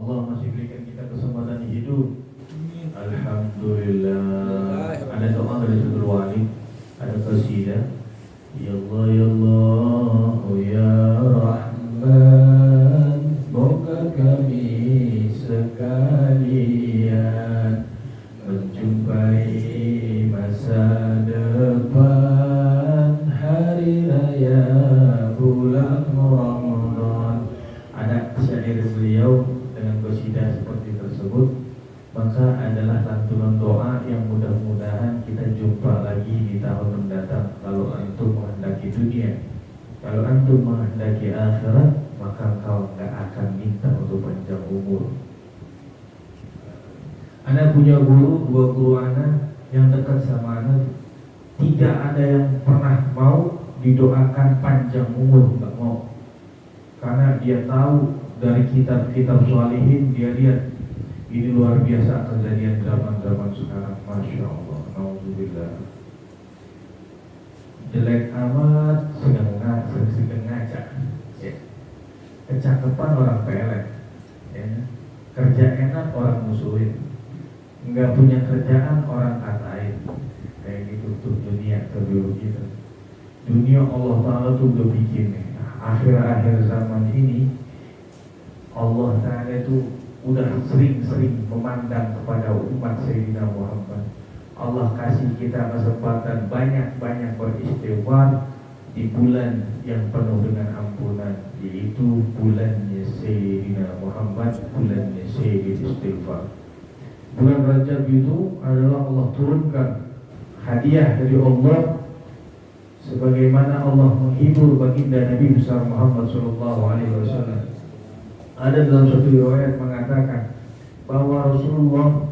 Allah masih berikan kita kesempatan hidup. Alhamdulillah. Ada doa dari Saudara Wali, ada qasidah. Ya Allah ya Allah ya Rahman, moga kami sekalian menjumpai masa depan, hari raya bulan Ramadan. Ada syair beliau dengan qasidah seperti tersebut, maka adalah lantunan doa yang mudah-mudahan kita jumpa lagi di tahun mendatang. Kalau antum menghendaki dunia, kalau antum menghendaki akhirat, maka kau tidak akan minta untuk panjang umur. Anak punya guru, dua guru anak yang dekat sama anak, tidak ada yang pernah mau didoakan panjang umur, nggak mau. Karena dia tahu dari kitab-kitab sholihin, dia lihat ini luar biasa kejadian zaman-zaman sekarang. Masya Allah, nauzubillah. Jelek amat, sedang ngaca ya. Kecakapan orang pelet ya. Kerja enak orang musuhin, nggak punya kerjaan orang katain. Kayak gitu tuh dunia terburuk gitu. Dunia Allah Ta'ala tuh udah bikin nih. Akhir-akhir zaman ini Allah Ta'ala itu udah sering-sering memandang kepada umat Sayyidina Muhammad. Allah kasih kita kesempatan banyak-banyak beristighfar di bulan yang penuh dengan ampunan, yaitu bulannya Sayyidina Muhammad, bulannya Sayyid Istighfar. Bulan Rajab itu adalah Allah turunkan hadiah dari Allah, sebagaimana Allah menghibur baginda Nabi besar Muhammad SAW. Ada dalam satu riwayat mengatakan bahwa Rasulullah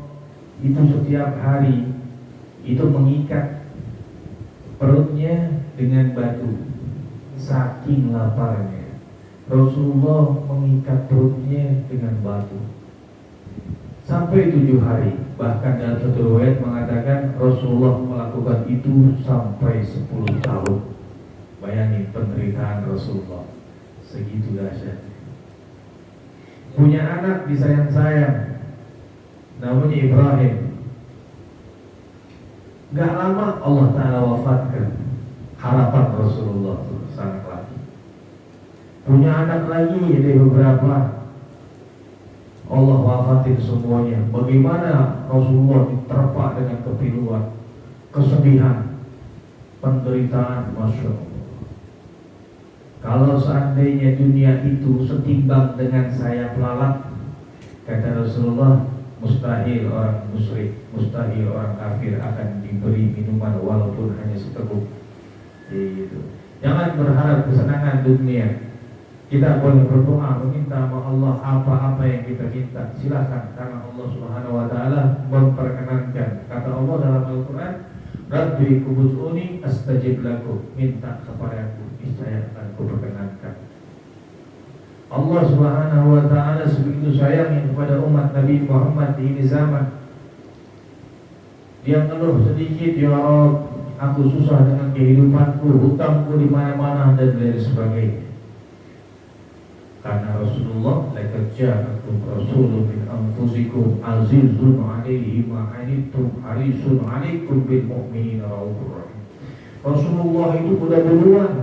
itu setiap hari itu mengikat perutnya dengan batu, saking laparnya. Rasulullah mengikat perutnya dengan batu sampai 7 hari. Bahkan dalam satu riwayat mengatakan Rasulullah melakukan itu sampai 10 tahun. Bayangin penderitaan Rasulullah segitu dahsyat. Punya anak disayang-sayang, namanya Ibrahim. Gak lama Allah Ta'ala wafatkan. Harapan Rasulullah itu sangat lagi. Punya anak lagi, ada beberapa, Allah wafatin semuanya. Bagaimana Rasulullah diterpa dengan kepiluan, kesedihan, penderitaan. Masya Allah. Kalau seandainya dunia itu setimbang dengan sayap lalat, kata Rasulullah, mustahil orang musyrik, mustahil orang kafir akan diberi minuman walaupun hanya seteguk. Gitu. Jangan berharap kesenangan dunia. Kita boleh berdoa meminta sama Allah apa-apa yang kita minta, silakan, karena Allah Subhanahu wa Ta'ala memperkenankan. Kata Allah dalam Al-Quran, Rabbi kubud'uni astajib lakum, minta kepadaku, niscaya akan kuperkenankan. Allah Subhanahu wa Ta'ala sebegitu sayangnya kepada umat Nabi Muhammad di ini zaman. Dia ngeluh sedikit, ya Rabb, aku susah dengan kehidupanku, hutangku di mana-mana dan lain sebagainya. Karena Rasulullah laqad ja'akum rasulun min anfusikum azizun 'alaihi ma 'anittum harisun 'alaikum bil mu'minina raufur rahim. Rasulullah itu udah duluan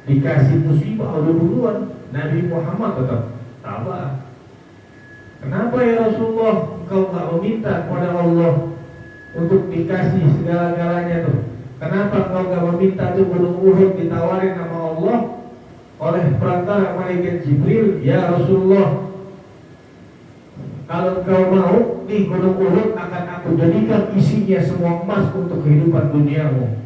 dikasih musibah, udah duluan. Nabi Muhammad tetap tabah. Kenapa ya Rasulullah engkau tak meminta kepada Allah untuk dikasih segala-galanya tuh? Kenapa engkau gak meminta tuh gunung Uhud ditawarin sama Allah oleh perantara malaikat Jibril? Ya Rasulullah, kalau engkau mau, nih gunung Uhud akan aku jadikan isinya semua emas untuk kehidupan duniamu.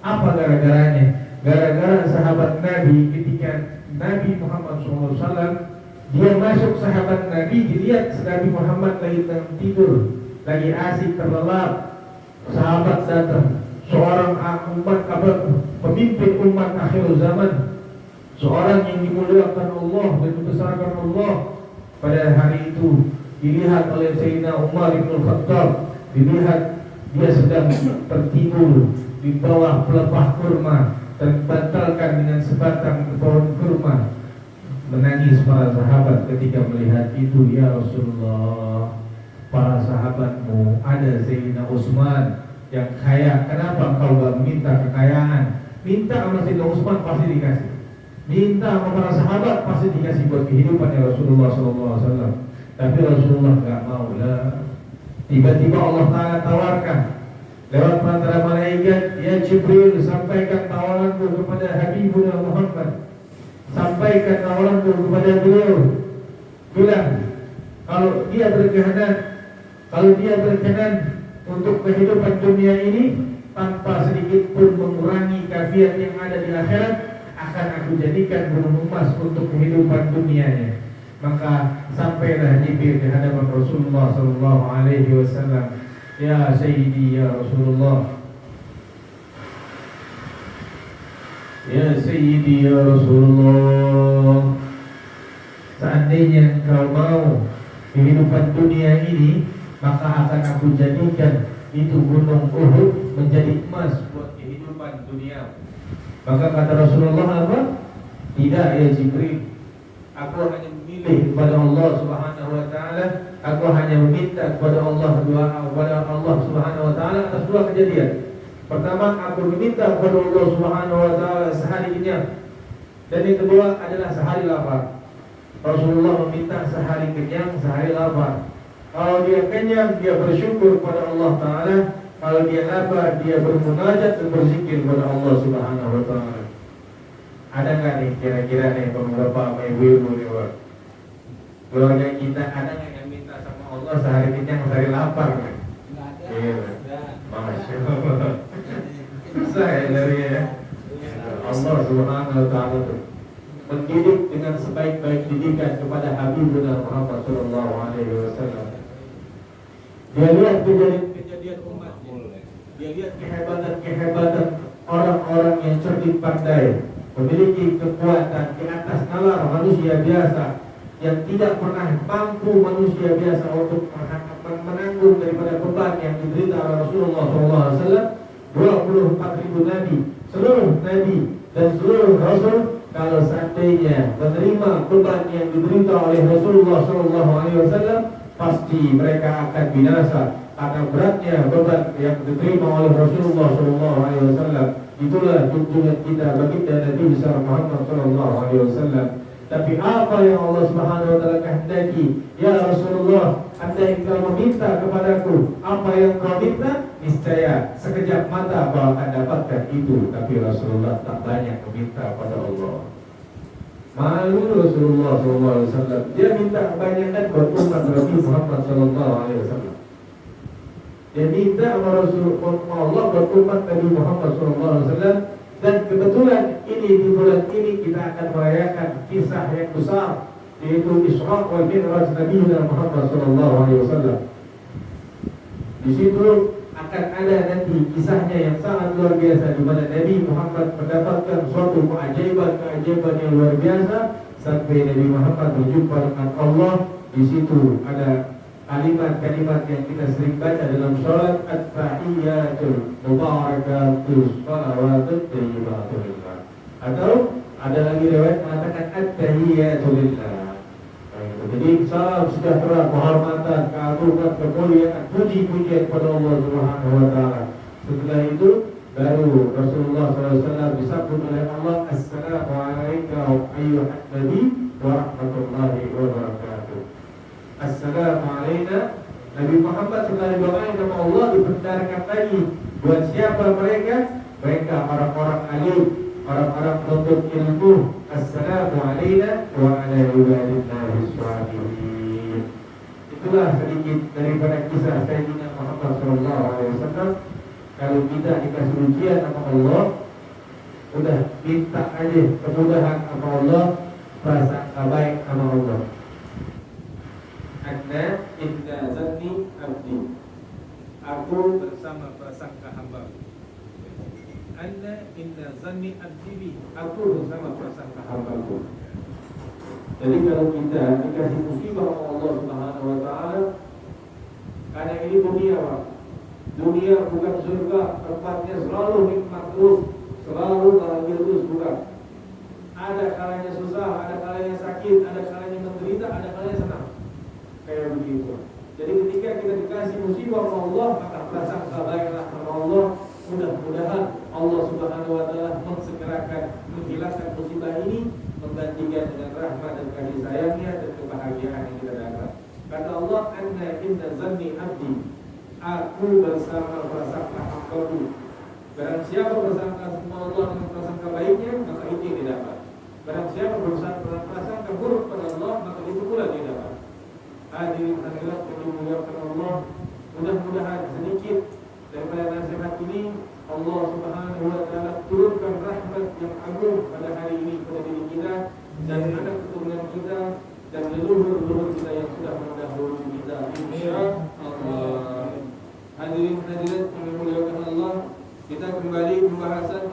Apa gara-garanya? Gara-gara sahabat Nabi, ketika Nabi Muhammad SAW, dia masuk sahabat Nabi, dilihat Nabi Muhammad lagi tidur, lagi asik terlelap. Sahabat datang, seorang umat, pemimpin umat akhir zaman, seorang yang dimuliakan Allah dan dibesarkan Allah. Pada hari itu dilihat oleh Sayyidina Umar bin Khattab, dilihat dia sedang tertidur di bawah pelepah kurma, terbantalkan dengan sebatang pohon kurma. menangis para sahabat ketika melihat itu. Ya Rasulullah, para sahabatmu ada Sayyidina Utsman yang kaya, kenapa kau gak minta kekayaan? Minta sama Sayyidina Utsman pasti dikasih, minta sama para sahabat pasti dikasih buat kehidupan ya Rasulullah SAW. Tapi Rasulullah gak mau lah. Tiba-tiba Allah Ta'ala tawarkan lewat perantara malaikat, ya Jibril, sampaikan tawaranku kepada Habibuna Muhammad, sampaikan tawaranku kepada beliau, bilang kalau dia berkenan untuk kehidupan dunia ini tanpa sedikit pun mengurangi kafiat yang ada di akhirat, akan aku jadikan gunung emas untuk kehidupan dunianya. Maka sampailah Jibril di hadapan Rasulullah sallallahu alaihi wasallam, ya Sayyidi ya Rasulullah, ya Sayyidi ya Rasulullah, seandainya engkau mau kehidupan dunia ini, maka akan aku jadikan itu gunung Uhud menjadi emas buat kehidupan dunia. Maka kata Rasulullah apa? Tidak ya Jibril, aku hanya memilih kepada Allah Subhanahu wa taala, aku hanya meminta kepada Allah Subhanahu wa taala atas dua kejadian. Pertama, aku meminta kepada Allah Subhanahu wa taala sehari kenyang, dan yang kedua adalah sehari lapar. Rasulullah meminta sehari kenyang, sehari lapar. Kalau dia kenyang, dia bersyukur kepada Allah Ta'ala. Kalau dia lapar, dia bermunajat dan berzikir kepada Allah Subhanahu wa taala. Ada nggak nih kira-kira nih beberapa ibu-ibu nih, keluarga kita ada nggak yang minta sama Allah sehari kenyang, sehari lapar? Nggak ada. Iya. Masya Allah. Susah ya dari ya. Allah Subhanahu wa taala mendidik dengan sebaik-baik didikan kepada Habibuna Muhammad sallallahu alaihi wasallam. Dia lihat kejadian umatnya. Dia lihat kehebatan orang-orang yang cerdik pandai, memiliki kekuatan di atas nalar manusia biasa, yang tidak pernah mampu manusia biasa untuk menanggung daripada beban yang diderita oleh Rasulullah SAW. 24.000 nabi, seluruh nabi dan seluruh rasul, kalau seandainya menerima beban yang diderita oleh Rasulullah SAW, pasti mereka akan binasa karena beratnya beban yang diterima oleh Rasulullah SAW. Itulah junjungan kita baginda Nabi besar Muhammad SAW. Tapi apa yang Allah Subhanahu wa taala kehendaki? Ya Rasulullah, andai engkau meminta kepadaku apa yang kau minta, niscaya sekejap mata kau akan dapatkan itu. Tapi Rasulullah tak banyak meminta pada Allah. Malu Rasulullah SAW. Dia minta kebanyakan buat umat Nabi Muhammad SAW. Dia minta sama Rasulullah buat umat Nabi Muhammad SAW. Dan kebetulan ini di bulan ini kita akan merayakan kisah yang besar, yaitu Isra wal Mi'raj Nabi Muhammad SAW. Di situ akan ada nanti kisahnya yang sangat luar biasa, di mana Nabi Muhammad mendapatkan suatu keajaiban yang luar biasa sampai Nabi Muhammad berjumpa dengan Allah. Di situ ada kalimat-kalimat yang kita sering baca dalam sholat, at-tahiyyatul mubarakatus salawatut thayyibatul lillah. Atau ada lagi riwayat mengatakan at-tahiyyatul lillah. Jadi salam sejahtera, kehormatan, keagungan, kemuliaan, puji-pujian kepada Allah Subhanahu wa taala. Setelah itu baru Rasulullah SAW disambut oleh Allah, assalamualaikum ayyuhan nabi wa rahmatullahi wa barakatuh. Assalamualaikum. Nabi Muhammad setelah didoain sama Allah dibenarkan lagi buat siapa mereka? Mereka orang-orang alim, orang-orang penuntut ilmu. Assalamualaikum wa ala ibadillahi sholihin. Itulah sedikit daripada kisah Sayyidina Muhammad SAW. Kalau kita dikasih ujian sama Allah, udah minta aja kemudahan sama Allah, prasangka baik sama Allah. Anna inna zanni abdi, aku bersama prasangka hamba. Anna inna zanni abdi, aku bersama prasangka hambaku. Jadi kalau kita dikasih musibah oleh Allah Subhanahu wa taala, karena ini dunia, Pak. Dunia bukan surga, tempatnya selalu nikmat terus, selalu bahagia terus, bukan. Ada kalanya susah, ada kalanya sakit. sakit, ada kalanya menderita, ada kalanya senang. Kayak begitu. Jadi ketika kita dikasih musibah sama Allah, maka prasangka baiklah sama Allah. Mudah-mudahan Allah Subhanahu wa taala mensegerakan menghilangkan musibah ini, menggantikan dengan rahmat dan kasih sayangnya dan kebahagiaan yang kita dapat. Kata Allah, "Anna inna zanni abdi." Aku bersama prasangka hambaku. Barang siapa bersangka sama Allah dengan prasangka baiknya, maka itu yang didapat. Barang siapa prasangka buruk pada Allah, maka itu pula dia dapat. Hadirin hadirat yang dimuliakan Allah, mudah-mudahan sedikit daripada nasihat ini Allah Subhanahu wa taala turunkan rahmat yang agung pada hari ini kepada diri kita dan anak keturunan kita dan leluhur-leluhur kita yang sudah mendahului kita, insyaallah. Hadirin hadirat yang dimuliakan Allah, kita kembali pembahasan